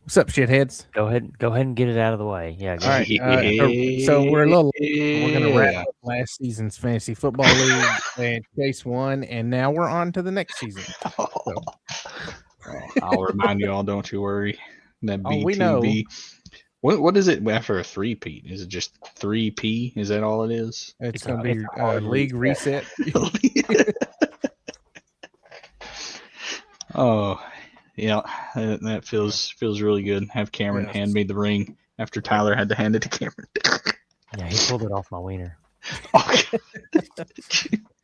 What's up, shitheads? Go ahead and get it out of the way. Yeah, go All ahead. right. So we're a little. We're gonna wrap Yeah. up last season's fantasy football league, and Chase won, and now we're on to the next season. So, I'll remind you all, don't you worry. That oh, we know. BTB. What is it after a 3-peat? Is it just 3P? Is that all it is? It's It's gonna a- be it's a hard league reset. Oh, yeah, that feels really good. Have Cameron Yes. hand me the ring after Tyler had to hand it to Cameron. Yeah, he pulled it off my wiener. Okay.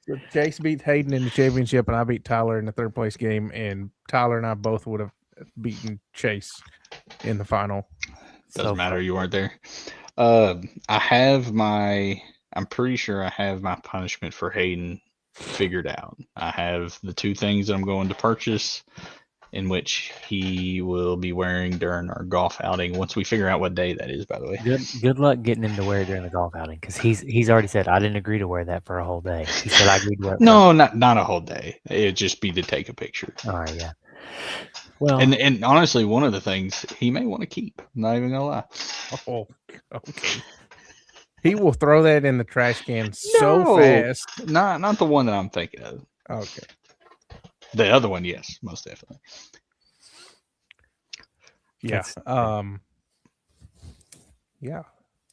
So Chase beat Hayden in the championship, and I beat Tyler in the third place game, and Tyler and I both would have beaten Chase in the final. Doesn't matter. You weren't there. I'm pretty sure I have my punishment for Hayden figured out. I have the two things that I'm going to purchase, in which he will be wearing during our golf outing. Once we figure out what day that is, by the way. Good luck getting him to wear it during the golf outing, because he's already said I didn't agree to wear that for a whole day. He said I agreed to wear it. No, not a whole day. It'd just be to take a picture. All right, yeah. Well, And honestly, one of the things he may want to keep. I'm not even gonna lie. Oh, okay. He will throw that in the trash can so fast. Not the one that I'm thinking of. Okay. The other one, yes, most definitely. Yeah. Yeah.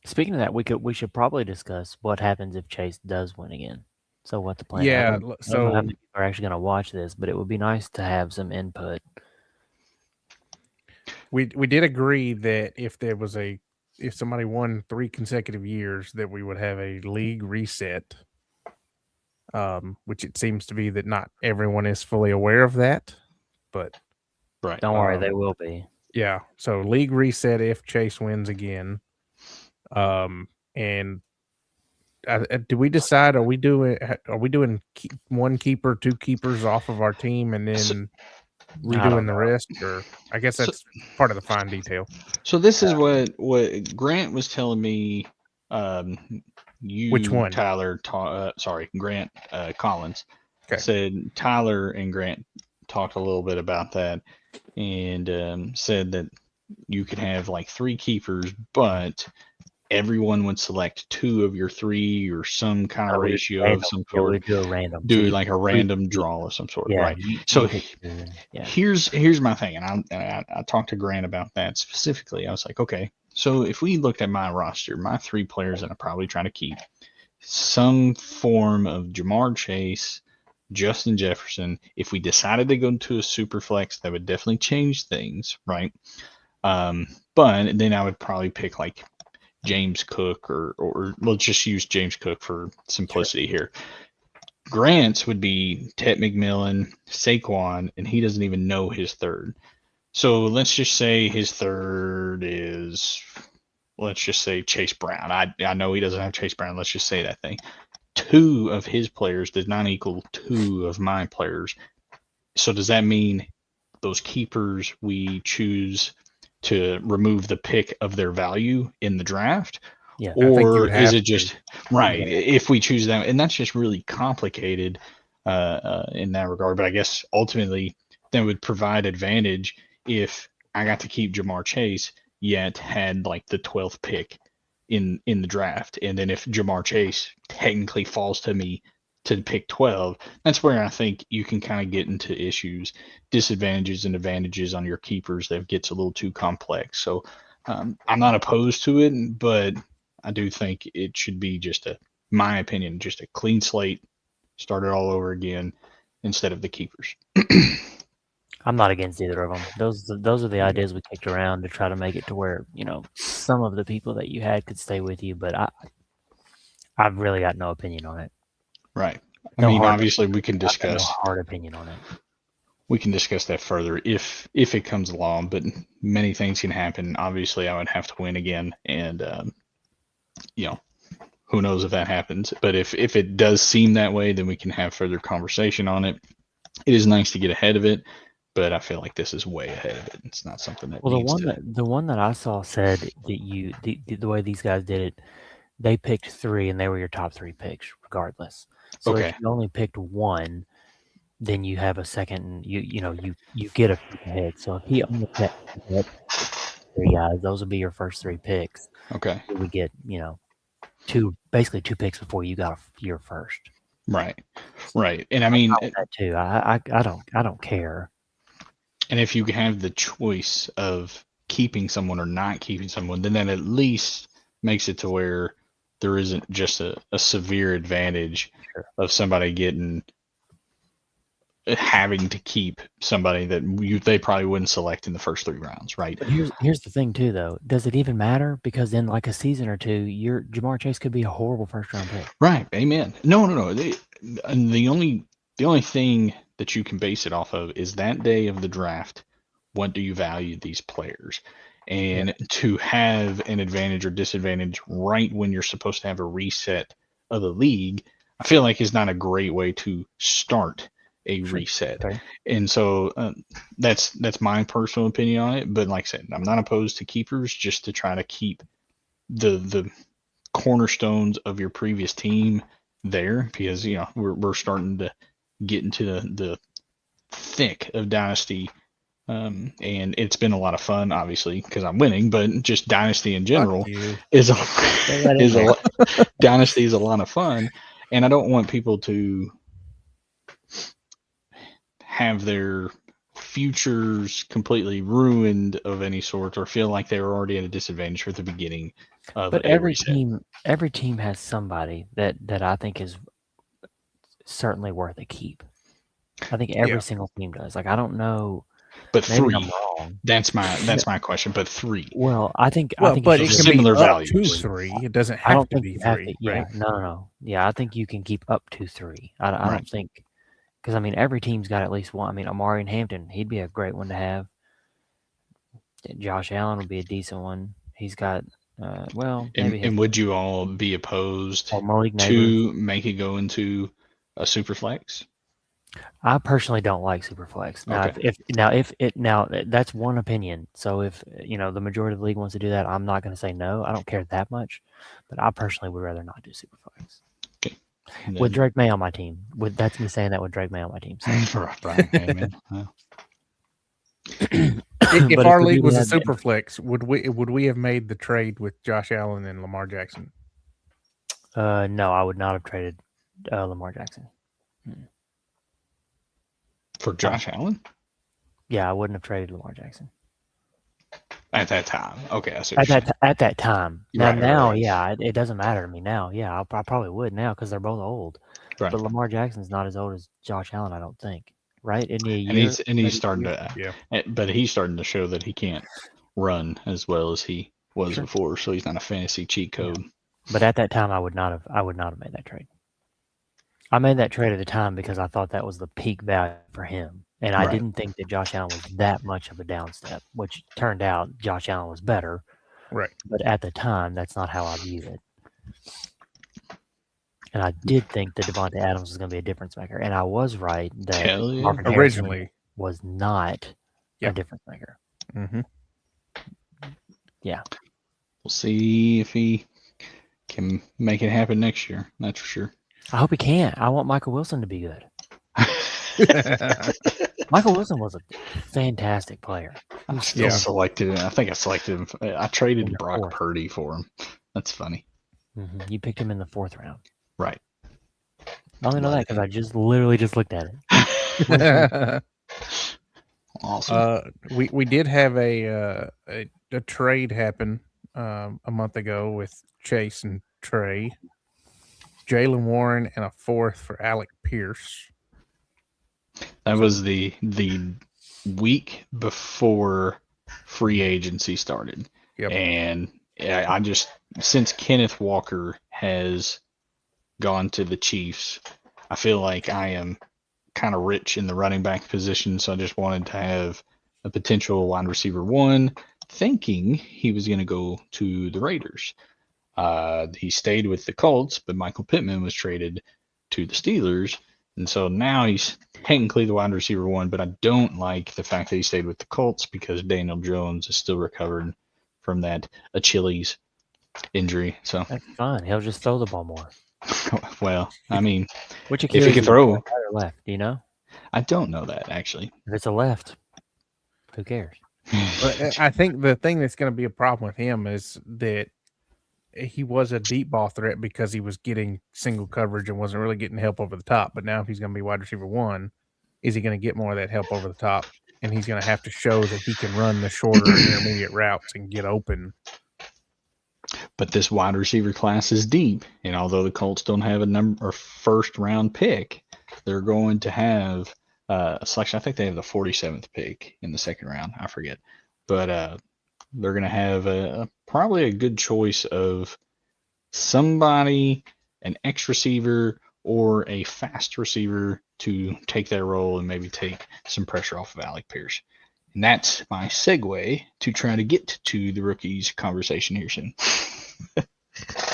speaking of that, we should probably discuss what happens if Chase does win again. So what the plan? Yeah. I don't know how many people are actually going to watch this, but it would be nice to have some input. We did agree that if somebody won 3 consecutive years, that we would have a league reset. Which it seems to be that not everyone is fully aware of that, but right. Don't worry, they will be. Yeah. So league reset if Chase wins again. And do we decide? Are we doing one keeper, 2 keepers off of our team, and then redoing the rest? Or I guess that's part of the fine detail. So this is what Grant was telling me. Which one? Tyler? Grant Collins said Tyler and Grant talked a little bit about that, and said that you could have like 3 keepers, but everyone would select 2 of your 3 or some kind of ratio of some sort. Do a random. Do like a random draw of some sort. Yeah, right. So here's my thing, and I talked to Grant about that specifically. I was like, okay, so if we looked at my roster, my 3 players that I'm probably trying to keep, some form of Jamar Chase, Justin Jefferson. If we decided to go into a super flex, that would definitely change things, right? But then I would probably pick like James Cook or let's just use James Cook for simplicity here. Grant's would be Ted McMillan, Saquon, and he doesn't even know his third. So let's just say his third is, let's just say Chase Brown. I know he doesn't have Chase Brown. Let's just say that thing. 2 of his players does not equal 2 of my players. So does that mean those keepers we choose to remove the pick of their value in the draft? Yeah. Or is it just right if we choose them? And that's just really complicated in that regard. But I guess ultimately that would provide advantage if I got to keep Jamar Chase, yet had like the 12th pick in the draft. And then if Jamar Chase technically falls to me to pick 12, that's where I think you can kind of get into issues, disadvantages and advantages on your keepers that gets a little too complex. So I'm not opposed to it, but I do think it should be my opinion, just a clean slate, start it all over again instead of the keepers. I'm not against either of them. Those are the ideas we kicked around to try to make it to where, some of the people that you had could stay with you, but I've really got no opinion on it. Right. Obviously we can discuss no hard opinion on it. We can discuss that further if it comes along, but many things can happen. Obviously I would have to win again, and who knows if that happens. But if it does seem that way, then we can have further conversation on it. It is nice to get ahead of it, but I feel like this is way ahead of it. It's not something that the one that I saw said that the way these guys did it, they picked 3 and they were your top 3 picks regardless. So if you only picked 1, then you have a second, and you get a pick ahead. So if he only picked three guys. Those would be your first 3 picks. Okay. You would get, basically 2 picks before you got your first. Right. And I mean, that too. I don't care. And if you have the choice of keeping someone or not keeping someone, then that at least makes it to where there isn't just a severe advantage of somebody having to keep somebody that they probably wouldn't select in the first 3 rounds, right? But here's the thing too, though. Does it even matter? Because in like a season or two, your Ja'Marr Chase could be a horrible first-round pick. Right. Amen. No. The only thing that you can base it off of is that day of the draft. What do you value these players? And to have an advantage or disadvantage right when you're supposed to have a reset of the league, I feel like is not a great way to start a reset. Okay. And so that's my personal opinion on it. But like I said, I'm not opposed to keepers, just to try to keep the cornerstones of your previous team there, because we're starting to get into the thick of Dynasty. And it's been a lot of fun, obviously, because I'm winning, but just Dynasty in general is Dynasty is a lot of fun. And I don't want people to have their futures completely ruined of any sort, or feel like they were already at a disadvantage for the beginning of But a every reset. team has somebody that I think is certainly worth a keep. I think every single team does. Like, I don't know. But Maybe 3. I'm wrong. That's my question. But 3. Well, I think but it can similar be up values. to 3. It doesn't I have don't to think be you have 3. to. Yeah, right? no. Yeah, I think you can keep up to 3. I Right. don't think, because I mean every team's got at least one. I mean, Amari and Hampton, he'd be a great one to have. Josh Allen would be a decent one. He's got maybe. And would you all be opposed to make it go into a super flex? I personally don't like Superflex. Now, Okay. That's one opinion. So if the majority of the league wants to do that, I'm not going to say no. I don't care that much, but I personally would rather not do Superflex. Okay. With Drake May on my team, that's me saying that with Drake May on my team. So. If our league was a super flex, would we have made the trade with Josh Allen and Lamar Jackson? No, I would not have traded Lamar Jackson. For Josh Allen? Yeah, I wouldn't have traded Lamar Jackson. At that time. Okay, I see. At that time. Now, right. Yeah, it doesn't matter to me now. Yeah, I probably would now because they're both old. Right. But Lamar Jackson's not as old as Josh Allen, I don't think. Right? Isn't he a year? And he's starting but he's starting to show that he can't run as well as he was before, so he's not a fantasy cheat code. Yeah. But at that time, I would not have made that trade. I made that trade at the time because I thought that was the peak value for him. And I didn't think that Josh Allen was that much of a downstep, which turned out Josh Allen was better. Right. But at the time, that's not how I viewed it. And I did think that Devontae Adams was going to be a difference maker. And I was right that Marvin originally was not a difference maker. Mm-hmm. Yeah. We'll see if he can make it happen next year. That's for sure. I hope he can. I want Michael Wilson to be good. Michael Wilson was a fantastic player. I still selected him. I think I selected him. I traded Brock Purdy for him. That's funny. Mm-hmm. You picked him in the 4th round. Right. I only know that because I literally just looked at it. Awesome. We did have a trade happen a month ago with Chase and Trey. Jaylen Warren and a 4th for Alec Pierce. That was the week before free agency started. Yep. And I just, since Kenneth Walker has gone to the Chiefs, I feel like I am kind of rich in the running back position. So I just wanted to have a potential wide receiver 1, thinking he was going to go to the Raiders. He stayed with the Colts, but Michael Pittman was traded to the Steelers. And so now he's technically the wide receiver 1, but I don't like the fact that he stayed with the Colts because Daniel Jones is still recovering from that Achilles injury. So that's fine. He'll just throw the ball more. Well, I mean, which if he could throw right or left, do you know? I don't know that actually. If it's a left, who cares? But I think the thing that's going to be a problem with him is that he was a deep ball threat because he was getting single coverage and wasn't really getting help over the top. But now, if he's going to be wide receiver 1, is he going to get more of that help over the top? And he's going to have to show that he can run the shorter intermediate routes and get open. But this wide receiver class is deep, and although the Colts don't have a number or first round pick, they're going to have a selection. I think they have the 47th pick in the second round. I forget, but they're going to have probably a good choice of somebody, an X receiver or a fast receiver to take that role and maybe take some pressure off of Alec Pierce. And that's my segue to try to get to the rookies conversation here soon.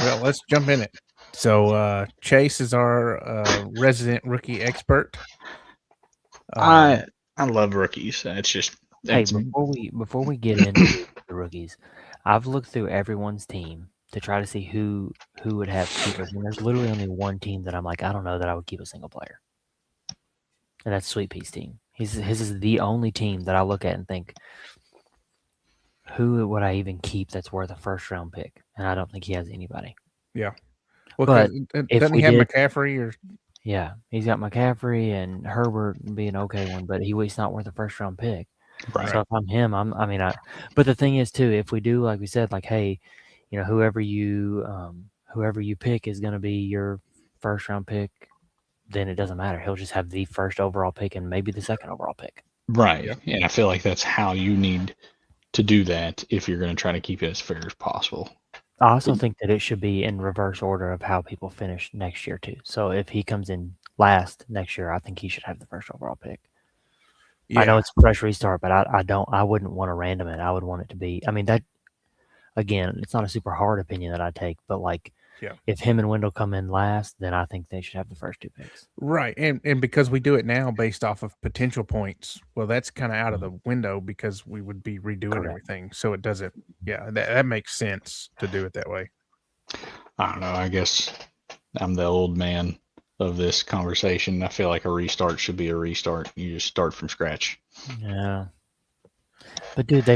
Well, let's jump in it. So Chase is our resident rookie expert. I love rookies. It's just before we get into the rookies, I've looked through everyone's team to try to see who would have keepers, and there's literally only one team that I'm like, I don't know that I would keep a single player, and that's Sweet Pea's team. His is the only team that I look at and think, who would I even keep that's worth a first round pick? And I don't think he has anybody. Yeah. Well, but doesn't he have McCaffrey or? Yeah, he's got McCaffrey and Herbert be an okay one, but he's not worth a first round pick. Right. So if I'm him, but the thing is too, if we do, like we said, like, hey, whoever you pick is going to be your first round pick, then it doesn't matter. He'll just have the first overall pick and maybe the second overall pick. Right. Yeah. And I feel like that's how you need to do that if you're going to try to keep it as fair as possible. I also think that it should be in reverse order of how people finish next year too. So if he comes in last next year, I think he should have the first overall pick. Yeah. I know it's a fresh restart, but I wouldn't want to random it. I would want it to be, that, again, it's not a super hard opinion that I take, but if him and Wendell come in last, then I think they should have the first 2 picks. Right. And because we do it now based off of potential points, well, that's kind of out of the window because we would be redoing everything. So it doesn't, that makes sense to do it that way. I don't know. I guess I'm the old man of this conversation. I feel like a restart should be a restart. You just start from scratch. Yeah. But dude,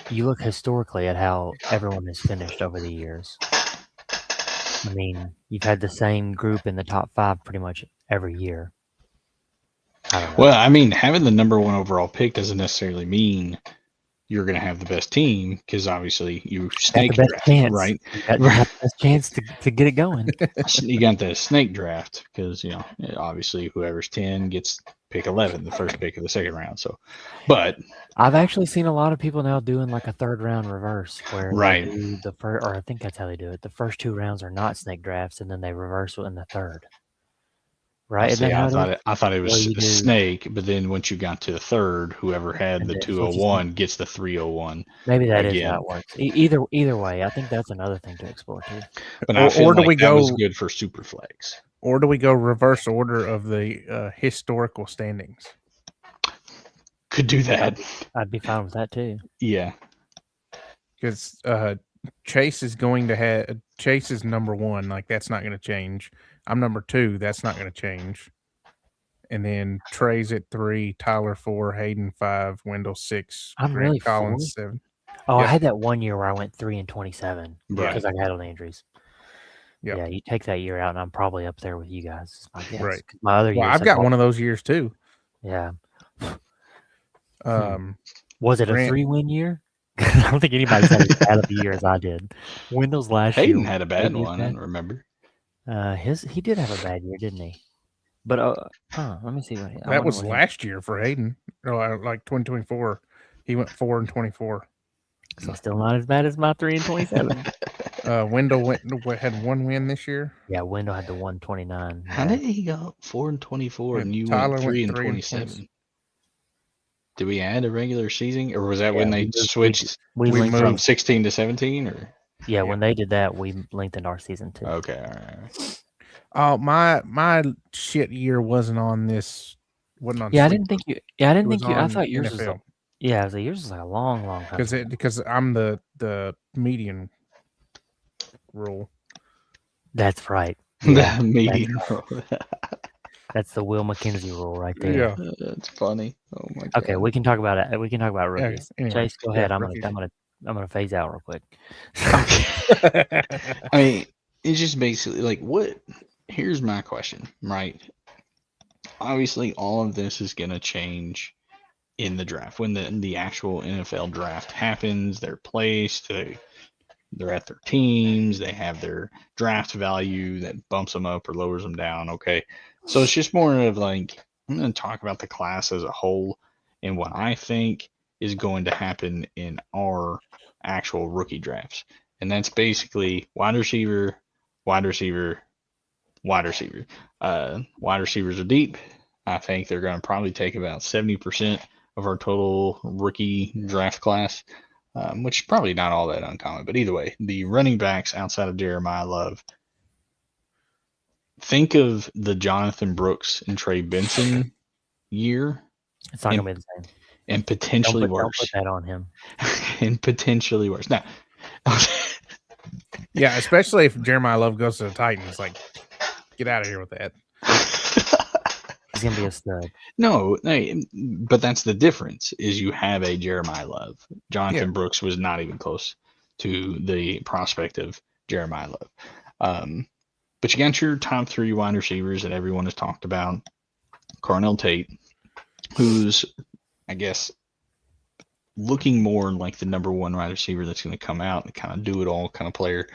you look historically at how everyone has finished over the years. You've had the same group in the top 5 pretty much every year. Well, having the number 1 overall pick doesn't necessarily mean you're going to have the best team because obviously you snake draft, right? You have the best chance to get it going. You got the snake draft because, obviously whoever's 10 gets pick 11, the first pick of the second round. So, but I've actually seen a lot of people now doing like a 3rd round reverse where right. They do the first, or I think that's how they do it. The first 2 rounds are not snake drafts, and then they reverse in the 3rd. Right? See, I thought it was a snake, but then once you got to the 3rd, whoever had the 201 gets the 301. Maybe that is how it works. Either way, I think that's another thing to explore too. But I feel like that was good for super flex. Or do we go reverse order of the historical standings? Could do that. I'd be fine with that too. Yeah. Because Chase is going to have Chase is number 1, like that's not going to change. I'm number 2, that's not going to change. And then Trey's at 3, Tyler 4, Hayden 5, Wendell 6, I'm really Collins 7. Oh, I had that one year where I went 3-27 because I had all the injuries. Yep. Yeah, you take that year out, and I'm probably up there with you guys. Right. My other years, I've got one of those years too. Yeah. Was it a 3-win year? I don't think anybody's had as bad of a year as I did. Wendell's last year. Hayden had a bad one, I remember. He did have a bad year, didn't he? But let me see what that was last year for Hayden. Like 2024, he went 4-24. So still not as bad as my 3-27. Wendell had 1 win this year. Yeah, Wendell had the 129. How did he go 4-24 and you went 3-27? Did we add a regular season, or was that when they switched we moved from 16 to 17? Or when they did that, we lengthened our season too. Okay, all right. My shit year wasn't on this. Wasn't on. Yeah, I didn't think you. Yeah, I didn't think you. I thought yours NFL. was. Yours was like a long time. Because I'm the median rule. That's right. Yeah, the median rule. That's the Will McKenzie rule right there. Yeah. That's funny. Oh my god. Okay, we can talk about it. We can talk about rookies. anyway, Chase, go yeah, ahead. I'm rookies. gonna phase out real quick. Okay. I mean, it's just basically like what. Here's my question, right? Obviously, all of this is gonna change in the draft when the actual NFL draft happens. They're placed. They're at their teams. They have their draft value that bumps them up or lowers them down. Okay, so it's just more of like I'm going to talk about the class as a whole and what I think is going to happen in our actual rookie drafts, and that's basically wide receiver, wide receiver, wide receiver. Wide receivers are deep. I think they're going to probably take about 70% of our total rookie draft class. Which is probably not all that uncommon. But either way, the running backs outside of Jeremiah Love, think of the Jonathan Brooks and Trey Benson year. It's not going to be the same. And potentially worse. Don't put that on him. And potentially worse. Now, yeah, especially if Jeremiah Love goes to the Titans. Like, get out of here with that. He's going to be a stud. No, but that's the difference is you have a Jeremiah Love. Jonathan Brooks was not even close to the prospect of Jeremiah Love. But you got your top 3 wide receivers that everyone has talked about. Carnell Tate, who's, I guess, looking more like the number 1 wide receiver that's going to come out and kind of do it all kind of player.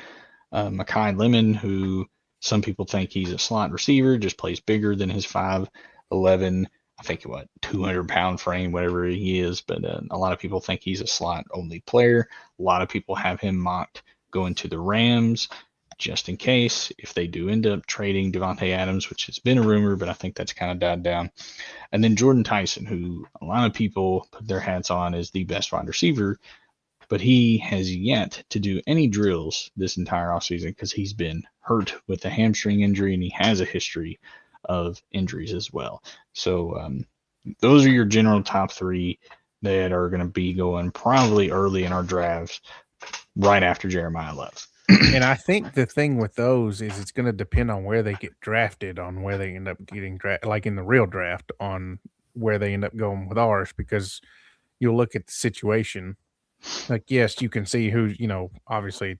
Mekhi Lemon, who some people think he's a slot receiver, just plays bigger than his 5'11", I think 200-pound frame, whatever he is. But a lot of people think he's a slot-only player. A lot of people have him mocked going to the Rams, just in case if they do end up trading Devontae Adams, which has been a rumor, but I think that's kind of died down. And then Jordan Tyson, who a lot of people put their hats on as the best wide receiver, but he has yet to do any drills this entire offseason because he's been hurt with a hamstring injury, and he has a history of injuries as well. So those are your general top 3 that are going to be going probably early in our drafts, right after Jeremiah Love. And I think the thing with those is it's going to depend on where they get drafted, on where they end up getting drafted, like in the real draft, on where they end up going with ours, because you'll look at the situation. Like, yes, you can see who, obviously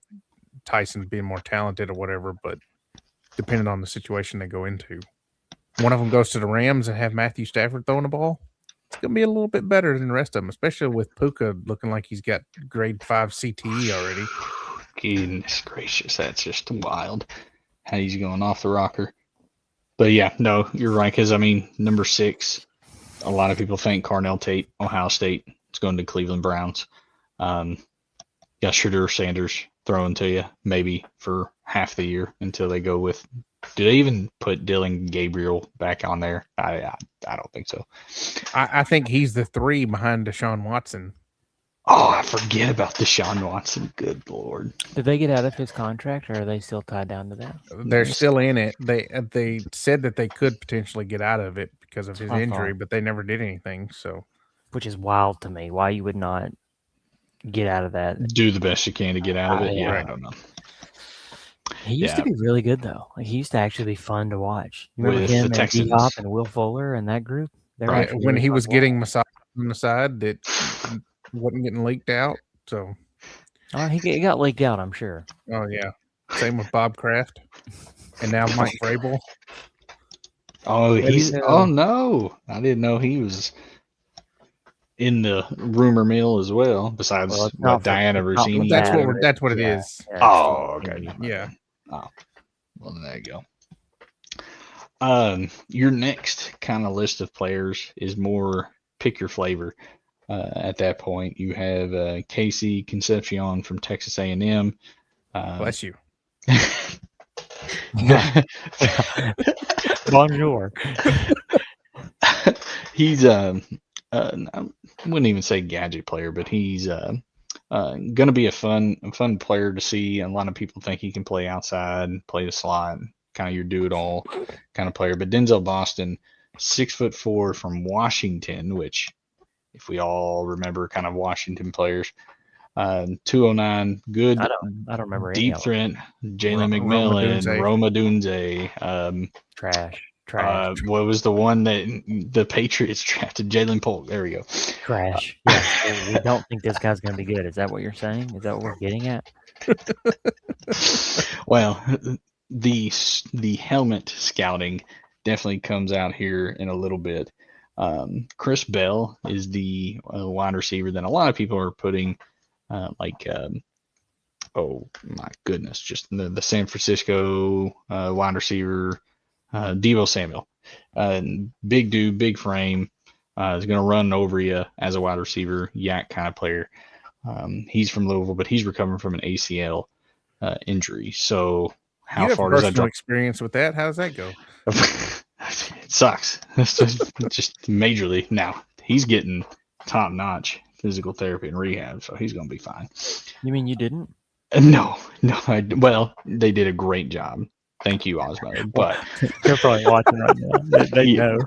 Tyson's being more talented or whatever, but depending on the situation they go into. One of them goes to the Rams and have Matthew Stafford throwing the ball. It's going to be a little bit better than the rest of them, especially with Puka looking like he's got grade 5 CTE already. Goodness gracious, that's just wild how he's going off the rocker. But yeah, no, you're right, because number 6, a lot of people think Carnell Tate, Ohio State, is going to Cleveland Browns. Got Shedeur Sanders throwing to you maybe for half the year until they go with. Do they even put Dylan Gabriel back on there? I don't think so. I think he's the 3 behind Deshaun Watson. Oh, I forget about Deshaun Watson. Good Lord. Did they get out of his contract, or are they still tied down to that? They're still in it. They said that they could potentially get out of it because of his injury, but they never did anything. So, which is wild to me. Why you would not get out of that? Do the best you can to get out of it. Yeah, right. I don't know. He used to be really good, though. Like, he used to actually be fun to watch. You remember with him the Texans, D-Hop and Will Fuller and that group? Right. When he was getting massaged on the side that wasn't getting leaked out. So he got leaked out, I'm sure. Oh, yeah. Same with Bob Kraft. And now Mike Vrabel. Oh, oh, no. I didn't know he was in the rumor mill as well, besides Diana Rossini. That's what it is. Yeah, oh, okay. Yeah. Oh, well, there you go. Your next kind of list of players is more pick your flavor. At that point, you have Casey Concepcion from Texas A&M. Bless you. Bonjour. He's I wouldn't even say gadget player, but he's going to be a fun player to see. A lot of people think he can play outside, play the slot, kind of your do-it-all kind of player. But Denzel Boston, 6'4" from Washington, which, if we all remember, kind of Washington players. 209, good. I don't remember deep threat. Jalen McMillan, Roma Dunze. Trash. Trash. What was the one that the Patriots drafted? Jalen Polk. There we go. Trash. Yes. We don't think this guy's going to be good. Is that what you're saying? Is that what we're getting at? Well, the helmet scouting definitely comes out here in a little bit. Chris Bell is the wide receiver that a lot of people are putting oh my goodness, just the San Francisco wide receiver, Deebo Samuel. Big dude, big frame, is going to run over you as a wide receiver, yak kind of player. He's from Louisville, but he's recovering from an ACL injury. So how far does that drop? Experience with that? How does that go? It sucks. It's just majorly. Now he's getting top-notch physical therapy and rehab, so he's going to be fine. You mean you didn't? No. Well, they did a great job. Thank you, Osmo. But they're probably watching right now. They know.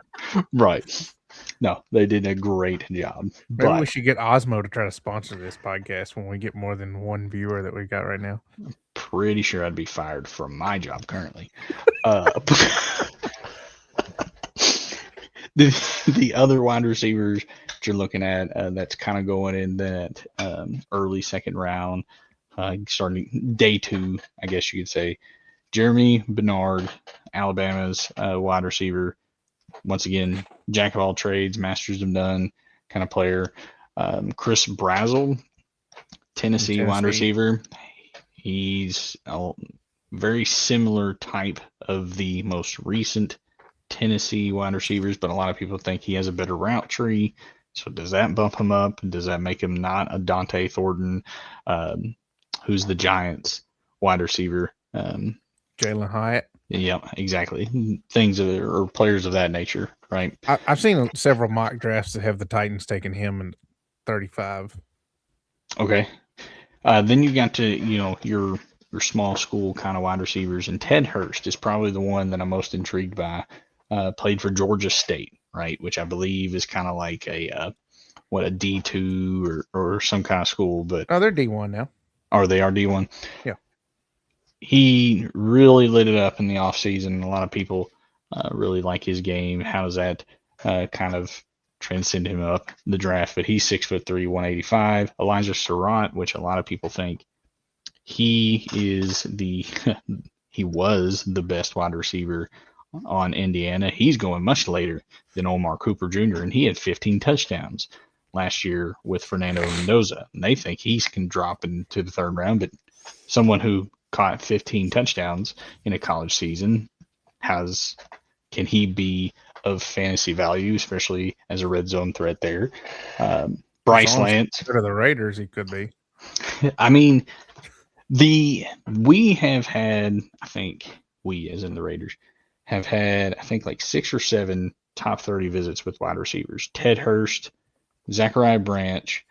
Right. No, they did a great job. Maybe we should get Osmo to try to sponsor this podcast when we get more than one viewer that we got right now. Pretty sure I'd be fired from my job currently. The other wide receivers that you're looking at that's kind of going in that early second round, starting day 2, I guess you could say. Jeremy Bernard, Alabama's wide receiver. Once again, jack of all trades, masters of none kind of player. Chris Brazzell, Tennessee wide receiver. He's a very similar type of the most recent Tennessee wide receivers, but a lot of people think he has a better route tree. So does that bump him up? Does that make him not a Dante Thornton, who's the Giants wide receiver? Jalen Hyatt. Yeah, exactly. Things or players of that nature, right? I've seen several mock drafts that have the Titans taking him in 35. Okay. Then you got to, your small school kind of wide receivers, and Ted Hurst is probably the one that I'm most intrigued by. Played for Georgia State, right? Which I believe is kind of like a D2 or some kind of school, but they're D1 now. Are they D1? Yeah. He really lit it up in the offseason. A lot of people really like his game. How does that kind of transcend him up the draft? But he's 6'3", 185. Elijah Surratt, which a lot of people think he was the best wide receiver on Indiana. He's going much later than Omar Cooper Jr., and he had 15 touchdowns last year with Fernando Mendoza. And they think he can drop into the 3rd round, but someone who caught 15 touchdowns in a college season, can he be of fantasy value, especially as a red zone threat there? Bryce Lance. For the Raiders, he could be. I mean, we have had, I think we as in the Raiders have had, I think like 6 or 7 top 30 visits with wide receivers. Ted Hurst, Zachariah Branch.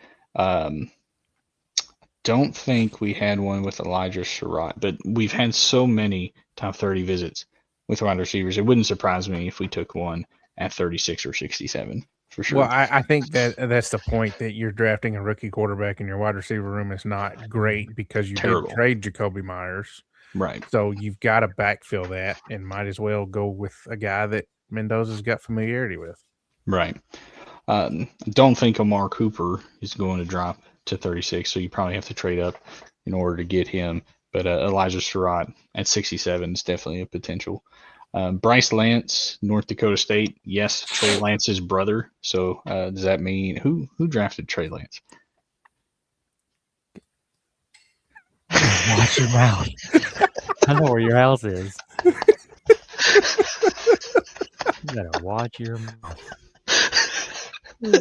Don't think we had one with Elijah Surratt, but we've had so many top 30 visits with wide receivers. It wouldn't surprise me if we took one at 36 or 67 for sure. Well, I think that's the point, that you're drafting a rookie quarterback and your wide receiver room is not great because you did trade Jacoby Myers. Right. So you've got to backfill that and might as well go with a guy that Mendoza's got familiarity with. Right. Don't think Omar Cooper is going to drop to 36, so you probably have to trade up in order to get him. But Elijah Surratt at 67 is definitely a potential. Bryce Lance, North Dakota State. Yes, Trey Lance's brother. So does that mean who drafted Trey Lance? Watch your mouth. I know where your house is. You gotta watch your mouth.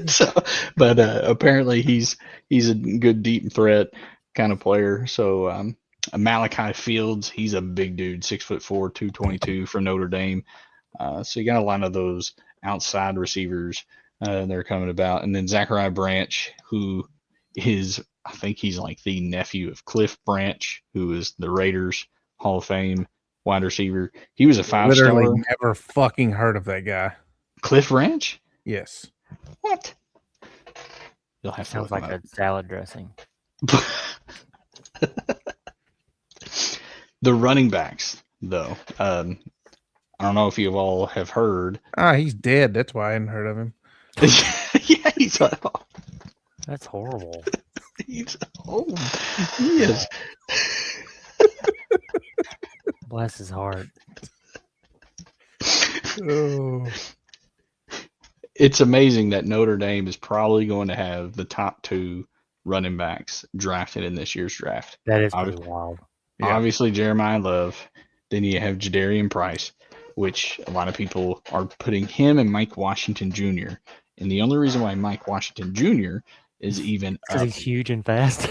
So, but apparently he's a good deep threat kind of player. So Malachi Fields, he's a big dude, 6'4", 222 from Notre Dame. So you got a lot of those outside receivers that are coming about. And then Zachariah Branch, who is, I think he's like the nephew of Cliff Branch, who is the Raiders Hall of Fame wide receiver. He was a 5-star. Literally never fucking heard of that guy. Cliff Branch? Yes. What? You'll have to Sounds like a salad dressing. The running backs, though, I don't know if you all have heard. He's dead. That's why I hadn't heard of him. Yeah, he's That's horrible. he's old. He is. Bless his heart. Oh. It's amazing that Notre Dame is probably going to have the top 2 running backs drafted in this year's draft. That is pretty wild. Yeah. Obviously, Jeremiah Love. Then you have Jadarian Price, which a lot of people are putting him and Mike Washington Jr. And the only reason why Mike Washington Jr. is even Because he's huge and fast.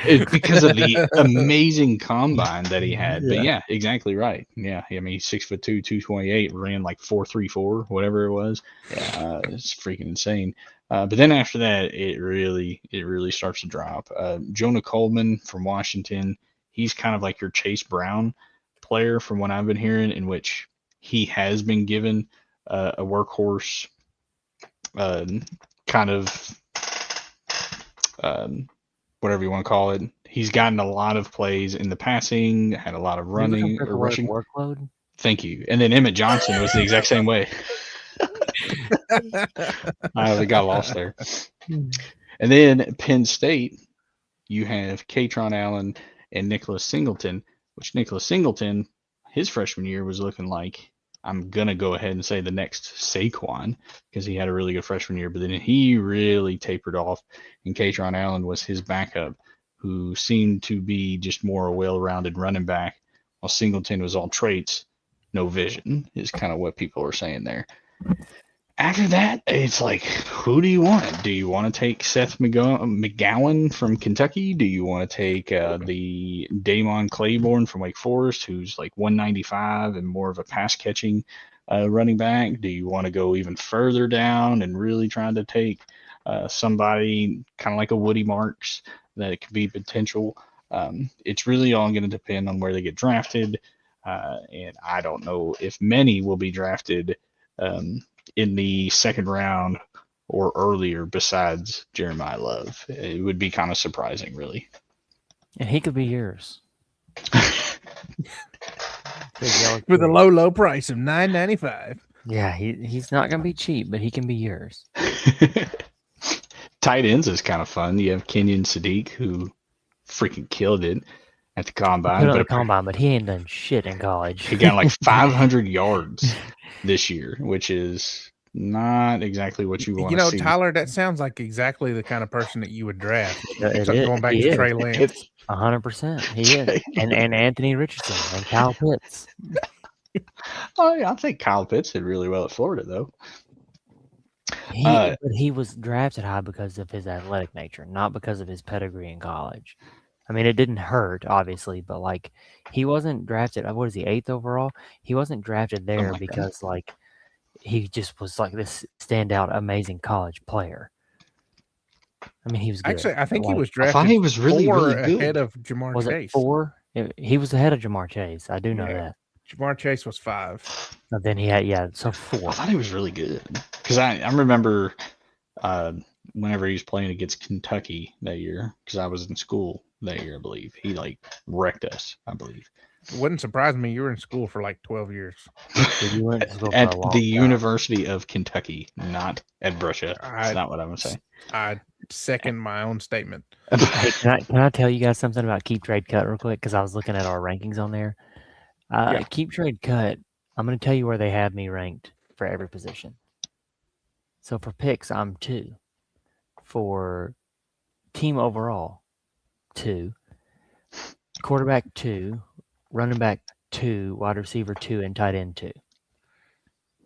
It's because of the amazing combine that he had. But yeah, exactly right. Yeah, I mean, he's 6'2", 228, ran like 4.34, whatever it was. Yeah, it's freaking insane. But then after that, it really starts to drop. Jonah Coleman from Washington, he's kind of like your Chase Brown player from what I've been hearing, in which he has been given a workhorse kind of whatever you want to call it. He's gotten a lot of plays in the passing, had a lot of running or rushing workload. Thank you. And then Emmett Johnson was the exact same way. I got lost there. And then Penn State, you have Katron Allen and Nicholas Singleton, which Nicholas Singleton, his freshman year was looking like, I'm going to go ahead and say the next Saquon, because he had a really good freshman year, but then he really tapered off, and Katron Allen was his backup, who seemed to be just more a well-rounded running back, while Singleton was all traits, no vision, is kind of what people are saying there. After that, it's like, who do you want? Do you want to take Seth McGowan from Kentucky? Do you want to take the Damon Claiborne from Wake Forest, who's like 195 and more of a pass-catching running back? Do you want to go even further down and really try to take somebody kind of like a Woody Marks that could be potential? It's really all going to depend on where they get drafted, and I don't know if many will be drafted in the second round or earlier besides Jeremiah Love. It would be kind of surprising, really. And he could be yours. For the low price of $9.95. Yeah, he's not going to be cheap, but he can be yours. Tight ends is kind of fun. You have Kenyon Sadiq, who freaking killed it at the combine. But he ain't done shit in college. He got like 500 yards this year, which is not exactly what you want to see. Tyler, that sounds like exactly the kind of person that you would draft. Going back to Trey Lance. 100%. He is. And Anthony Richardson and Kyle Pitts. Oh, yeah, I think Kyle Pitts did really well at Florida, though. He was drafted high because of his athletic nature, not because of his pedigree in college. I mean, it didn't hurt, obviously, but like he wasn't drafted. What is he, 8th overall? He wasn't drafted there because like he just was like this standout, amazing college player. I mean, he was good. Actually, I think he was drafted. I thought he was really good ahead of Jamar was Chase. It 4? He was ahead of Jamar Chase. I do know that. Jamar Chase was 5. And then he had, so 4. I thought he was really good because I remember whenever he was playing against Kentucky that year, because I was in school that year, I believe. He like wrecked us, I believe. It wouldn't surprise me. You were in school for like 12 years. You went to school at the University of Kentucky, not at Brusha. That's not what I'm going to say. I second my own statement. Hey, can I tell you guys something about Keep Trade Cut real quick? Because I was looking at our rankings on there. Keep Trade Cut, I'm going to tell you where they have me ranked for every position. So for picks, I'm 2. For team overall, 2. Quarterback 2. Running back 2. Wide receiver 2. And tight end 2.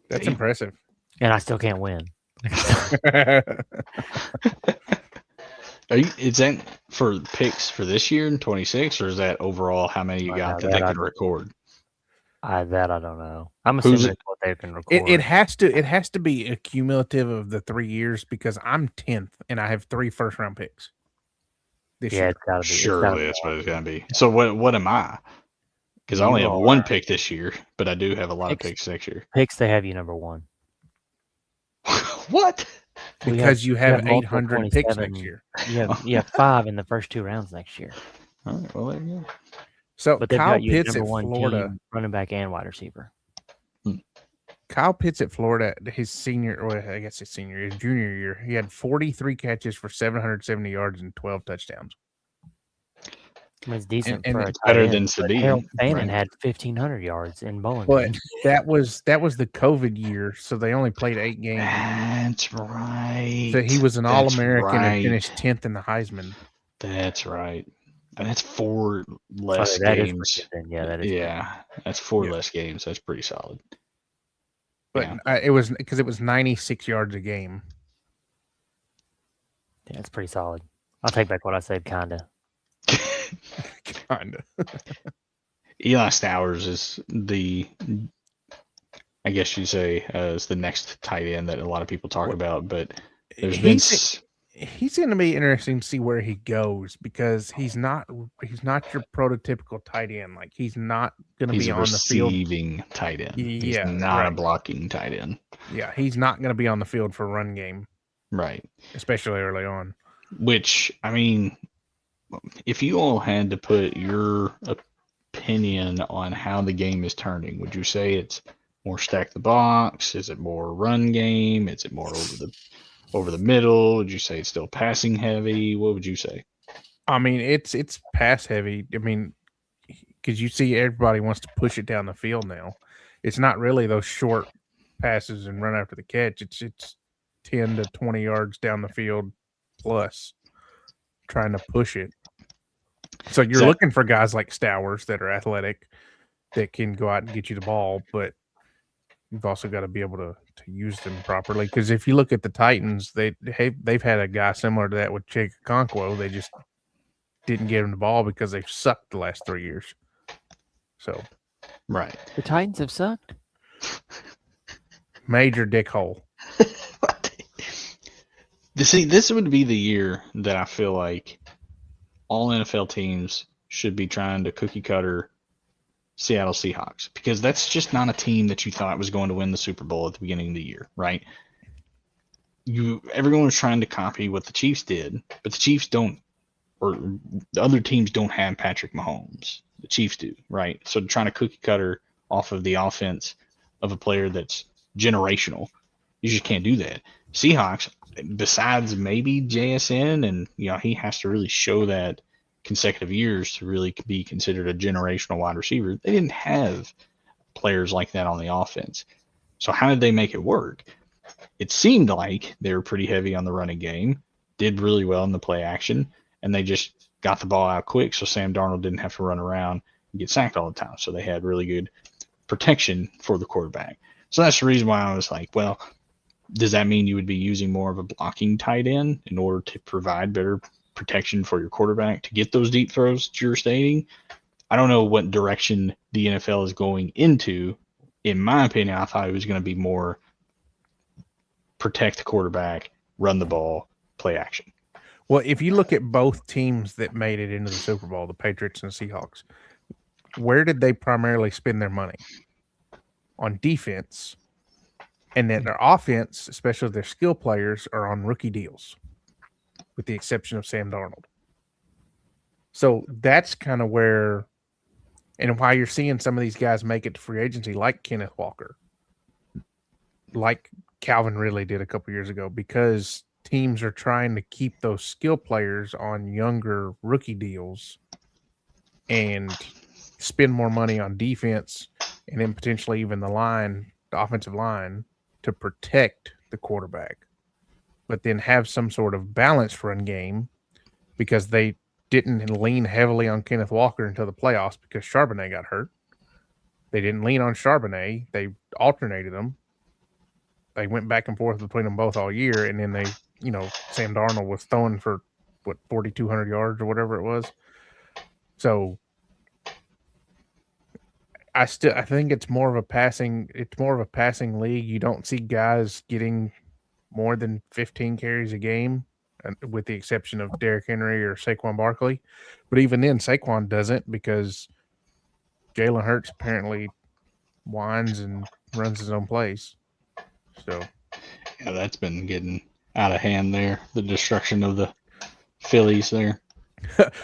That's impressive. And I still can't win. Is that for picks for this year in 26, or is that overall how many you got that they can record? I don't know. I'm assuming it's what they can record. It has to be a cumulative of the 3 years, because I'm 10th and I have 3 first-round picks this year. It's gotta be. Surely that's what it's gonna be. So what am I? Because I only have 1 pick this year, but I do have a lot of picks next year. Picks, they have you number 1. What? Because you have 800 picks next year. You have 5 in the first 2 rounds next year. All right, well, there you go. So but they've Kyle got you Pitts number at 1 Florida, team, running back and wide receiver. Kyle Pitts at Florida, his junior year, he had 43 catches for 770 yards and 12 touchdowns. I mean, it's decent And for a it's tight better end, than but Sabine, Harold Fannin right? had 1,500 yards in Bowling But Green. that was the COVID year, so they only played 8 games. That's right. So he was an All-American right. and finished 10th in the Heisman. That's right. And that's 4 less That is games. pretty good. Yeah, that is. Yeah, that's 4 less games. That's pretty solid. But it was because it was 96 yards a game. Yeah, it's pretty solid. I'll take back what I said, kinda. Kinda. Eli Stowers is I guess you say, is the next tight end that a lot of people talk about. But there's been. He's going to be interesting to see where he goes because he's not your prototypical tight end. Like he's not going to be on the field. He's a receiving tight end. He's Yeah, not a blocking tight end. Yeah, he's not going to be on the field for run game. Right. Especially early on. Which, I mean, if you all had to put your opinion on how the game is turning, would you say it's more stack the box? Is it more run game? Is it more over the middle? Would you say it's still passing heavy? What would you say? I mean, it's pass heavy. I mean, because you see everybody wants to push it down the field now. It's not really those short passes and run after the catch. It's 10 to 20 yards down the field plus trying to push it. So you're looking for guys like Stowers that are athletic that can go out and get you the ball, but you've also got to be able to use them properly. Because if you look at the Titans, they've had a guy similar to that with Chig Okonkwo. They just didn't get him the ball because they've sucked the last 3 years. So, right, the Titans have sucked. Major dick hole. See, this would be the year that I feel like all NFL teams should be trying to cookie cutter Seattle Seahawks, because that's just not a team that you thought was going to win the Super Bowl at the beginning of the year, right? Everyone was trying to copy what the Chiefs did, but the Chiefs don't, or the other teams don't have Patrick Mahomes. The Chiefs do, right? So trying to cookie cutter off of the offense of a player that's generational, you just can't do that. Seahawks, besides maybe JSN, and he has to really show that consecutive years to really be considered a generational wide receiver. They didn't have players like that on the offense. So how did they make it work? It seemed like they were pretty heavy on the running game, did really well in the play action, and they just got the ball out quick so Sam Darnold didn't have to run around and get sacked all the time. So they had really good protection for the quarterback. So that's the reason why I was like, well, does that mean you would be using more of a blocking tight end in order to provide better protection for your quarterback to get those deep throws that you're stating? I don't know what direction the NFL is going into. In my opinion, I thought it was going to be more protect the quarterback, run the ball, play action. Well, if you look at both teams that made it into the Super Bowl, the Patriots and the Seahawks, where did they primarily spend their money? On defense. And then their offense, especially their skill players, are on rookie deals, with the exception of Sam Darnold. So that's kind of where, and why you're seeing some of these guys make it to free agency, like Kenneth Walker, like Calvin Ridley did a couple years ago, because teams are trying to keep those skill players on younger rookie deals and spend more money on defense and then potentially even the offensive line, to protect the quarterback, but then have some sort of balanced run game, because they didn't lean heavily on Kenneth Walker until the playoffs because Charbonnet got hurt. They didn't lean on Charbonnet. They alternated them. They went back and forth between them both all year. And then Sam Darnold was throwing for 4,200 yards or whatever it was. So I think it's more of a passing league. You don't see guys getting more than 15 carries a game, with the exception of Derrick Henry or Saquon Barkley. But even then, Saquon doesn't, because Jalen Hurts apparently whines and runs his own plays. So yeah, that's been getting out of hand there. The destruction of the Phillies there.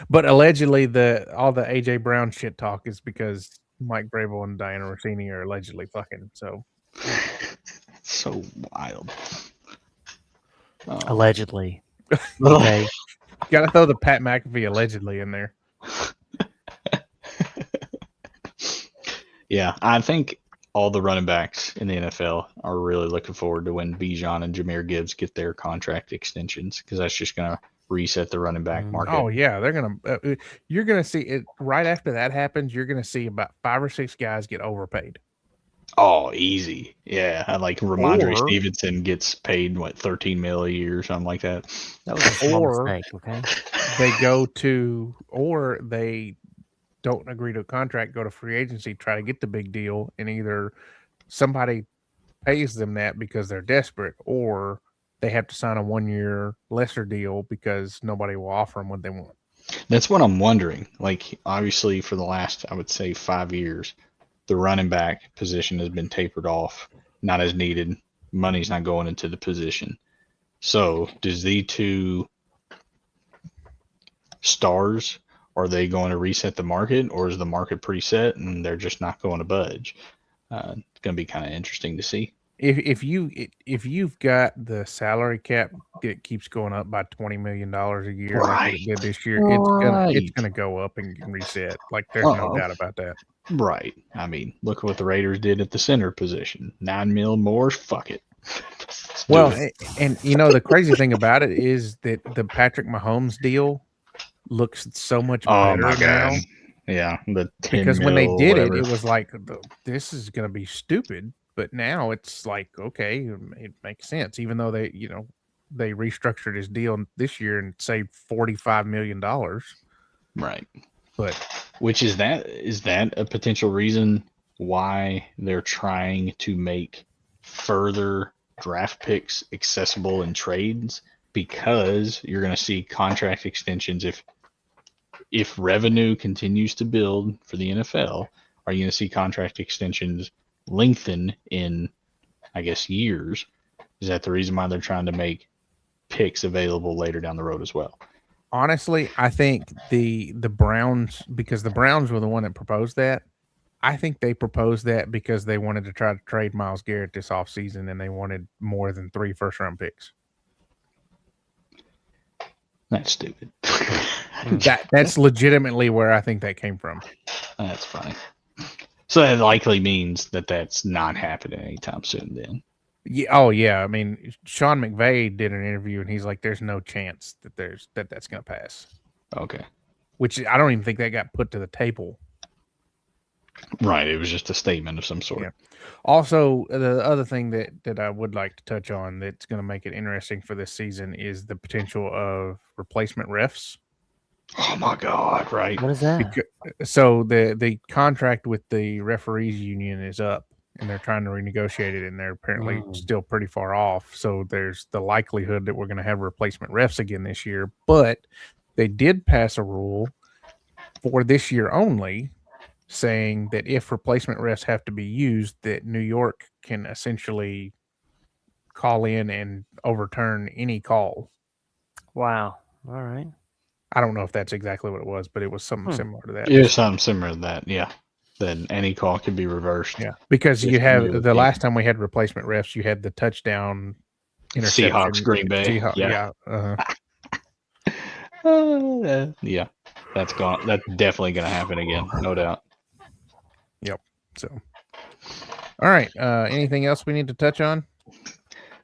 But allegedly, all the AJ Brown shit talk is because Mike Vrabel and Diana Rossini are allegedly fucking. So So wild. Allegedly. Okay. Got to throw the Pat McAfee allegedly in there. Yeah, I think all the running backs in the NFL are really looking forward to when Bijan and Jahmyr Gibbs get their contract extensions, because that's just going to reset the running back market. Oh yeah, they're gonna. You're gonna see it right after that happens. You're gonna see about 5 or 6 guys get overpaid. Oh, easy. Yeah, like Ramondre Or- Stevenson gets paid what, $13 million a year or something like that. That was a small Or- mistake, okay? They go to, or they don't agree to a contract, go to free agency, try to get the big deal, and either somebody pays them that because they're desperate, or they have to sign a 1-year lesser deal because nobody will offer them what they want. That's what I'm wondering. Like, obviously, for the last, I would say, 5 years, the running back position has been tapered off, not as needed. Money's not going into the position. So, does the two stars, are they going to reset the market, or is the market pretty set and they're just not going to budge? It's going to be kind of interesting to see. If you've got the salary cap that keeps going up by $20 million a year, like it did this year, it's gonna go up and reset. Like there's no doubt about that. Right. I mean, look what the Raiders did at the center position. $9 million more. Fuck it. Well, and the crazy thing about it is that the Patrick Mahomes deal looks so much better now. Yeah, because when they did it was like, this is going to be stupid. But now it's like, okay, it makes sense. Even though they restructured his deal this year and saved $45 million. Right. But is that a potential reason why they're trying to make further draft picks accessible in trades? Because you're going to see contract extensions if revenue continues to build for the NFL. Are you going to see contract extensions lengthen in, I guess, years? Is that the reason why they're trying to make picks available later down the road as well? Honestly, I think the Browns, because the Browns were the one that proposed that, I think they proposed that because they wanted to try to trade Myles Garrett this offseason and they wanted more than 3 first-round picks. That's stupid. That's legitimately where I think that came from. That's funny. So that likely means that that's not happening anytime soon then. Yeah. Oh yeah. I mean, Sean McVay did an interview and he's like, there's no chance that that's going to pass. Okay. Which I don't even think that got put to the table. Right. It was just a statement of some sort. Yeah. Also, the other thing that I would like to touch on that's going to make it interesting for this season is the potential of replacement refs. Oh my God! Right. What is that? So the contract with the referees union is up, and they're trying to renegotiate it, and they're apparently still pretty far off. So there's the likelihood that we're going to have replacement refs again this year. But they did pass a rule for this year only, saying that if replacement refs have to be used, that New York can essentially call in and overturn any call. Wow. All right. I don't know if that's exactly what it was, but it was something similar to that. Yeah, something similar to that. Yeah. Then any call can be reversed. Yeah. Because you have the last time we had replacement refs, you had the touchdown interception. Seahawks, Green Bay. Yeah. Yeah. That's gone. That's definitely going to happen again. No doubt. Yep. So, all right. Anything else we need to touch on?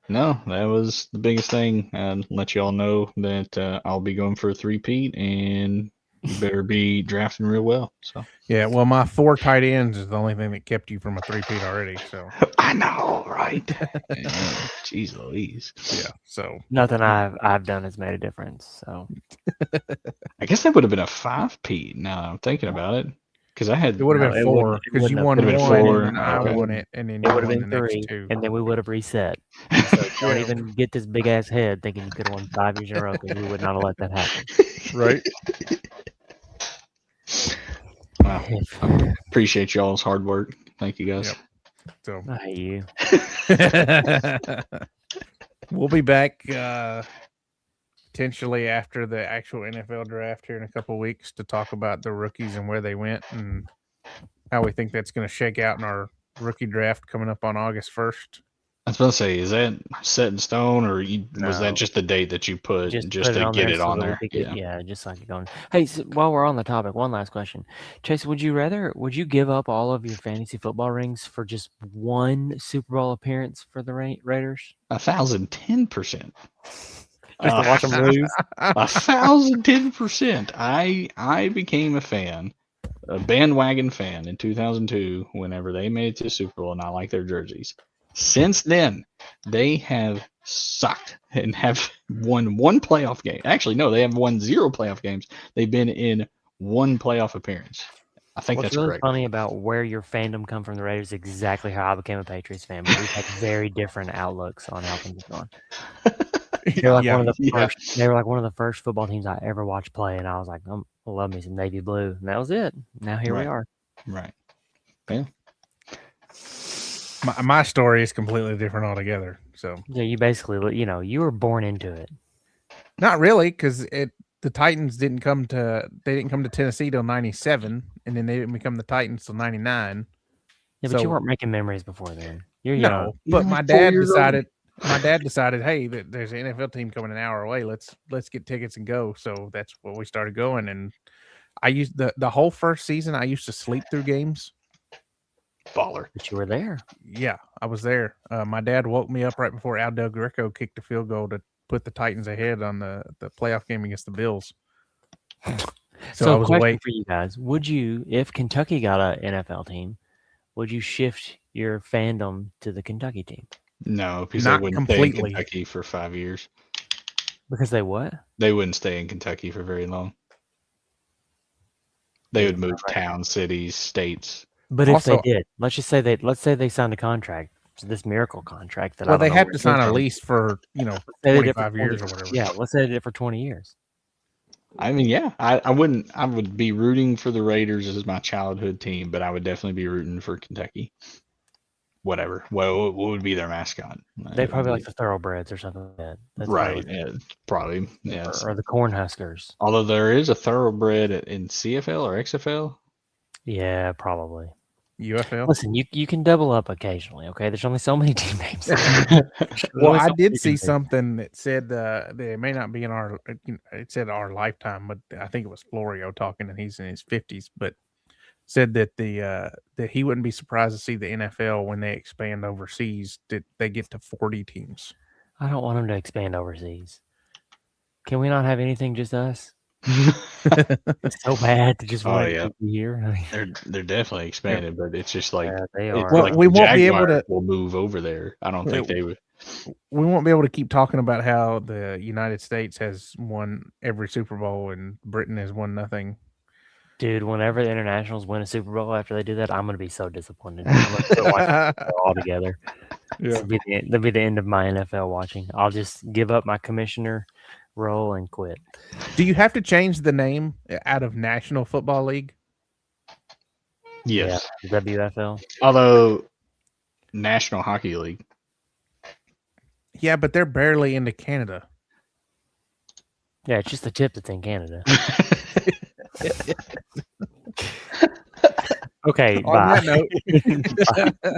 No, that was the biggest thing. And let you all know that I'll be going for a 3-peat, and you better be drafting real well. So yeah, well, my 4 tight ends is the only thing that kept you from a 3-peat already. So I know, right? Jeez Louise. Yeah. So nothing I've done has made a difference. So I guess that would have been a 5-peat. Now that I'm thinking about it. Because I had it would have been 4 because you won 1 and I won it, and then it you would have won been the 3, next 2, and then we would have reset. So don't even get this big ass head thinking you could have won 5 years in a row, because we would not have let that happen. Right? Wow. Appreciate y'all's hard work. Thank you guys. Yep. So I hate you. We'll be back potentially after the actual NFL draft here in a couple of weeks to talk about the rookies and where they went and how we think that's going to shake out in our rookie draft coming up on August 1st. I was about to say, is that set in stone, or was that No. just the date that you put just put to get it so on that we there? could get, just like it going. Hey, so while we're on the topic, one last question, Chase. Would you give up all of your fantasy football rings for just one Super Bowl appearance for the Raiders? 1,010%. Just to watch them lose. 1,010%. I became a bandwagon fan in 2002 whenever they made it to the Super Bowl, and I like their jerseys. Since then, they have sucked and have won one playoff game. Actually, no, they have won 0 playoff games. They've been in 1 playoff appearance. I think What's that's really correct. funny about where your fandom come from the Raiders is exactly how I became a Patriots fan, but we've had very different outlooks on how things have gone. They were like one of the first. They were like one of the first football teams I ever watched play, and I was like, I love me some navy blue, and that was it. Now here we are. Right. Yeah. My story is completely different altogether. So yeah, you basically, you were born into it. Not really, because the Titans didn't come to Tennessee till '97, and then they didn't become the Titans till '99. Yeah, but you weren't making memories before then. You're no, young. but my dad decided. My dad decided, hey, there's an NFL team coming an hour away. Let's get tickets and go. So that's what we started going. And I used the whole first season. I used to sleep through games. Baller. But you were there. Yeah, I was there. My dad woke me up right before Al Del Greco kicked a field goal to put the Titans ahead on the playoff game against the Bills. So I was awake for you guys. Would you, if Kentucky got an NFL team, would you shift your fandom to the Kentucky team? No, because they wouldn't stay in Kentucky for 5 years. Because they what? They wouldn't stay in Kentucky for very long. They would move towns, cities, states. But also, if they did, let's say they signed a contract, this miracle contract that they have to sign a lease for 25 years or whatever. Yeah, let's say they did it for 20 years. I mean, yeah, I would be rooting for the Raiders as my childhood team, but I would definitely be rooting for Kentucky. Whatever. What would be their mascot? They probably like the Thoroughbreds or something like that. That's right. Yeah, probably. Yes. Or the Cornhuskers. Although there is a Thoroughbred in CFL or XFL. Yeah, probably. UFL. Listen, you can double up occasionally. Okay, there's only so many team names. Well, I did see something that said that it may not be in our. It said our lifetime, but I think it was Florio talking, and he's in his 50s. But said that that he wouldn't be surprised to see the NFL when they expand overseas that they get to 40 teams. I don't want them to expand overseas. Can we not have anything just us? It's so bad to just want to be here. They're definitely expanded, but it's just like they are. Well, we won't be able to. We'll move over there. I don't think they would. We won't be able to keep talking about how the United States has won every Super Bowl and Britain has won nothing. Dude, whenever the internationals win a Super Bowl after they do that, I'm going to be so disappointed. I'm going to watch it all together. Yeah. That'll be the end of my NFL watching. I'll just give up my commissioner role and quit. Do you have to change the name out of National Football League? Yes. Yeah, WFL. Although National Hockey League. Yeah, but they're barely into Canada. Yeah, it's just the tip that's in Canada. Okay, On bye. that note.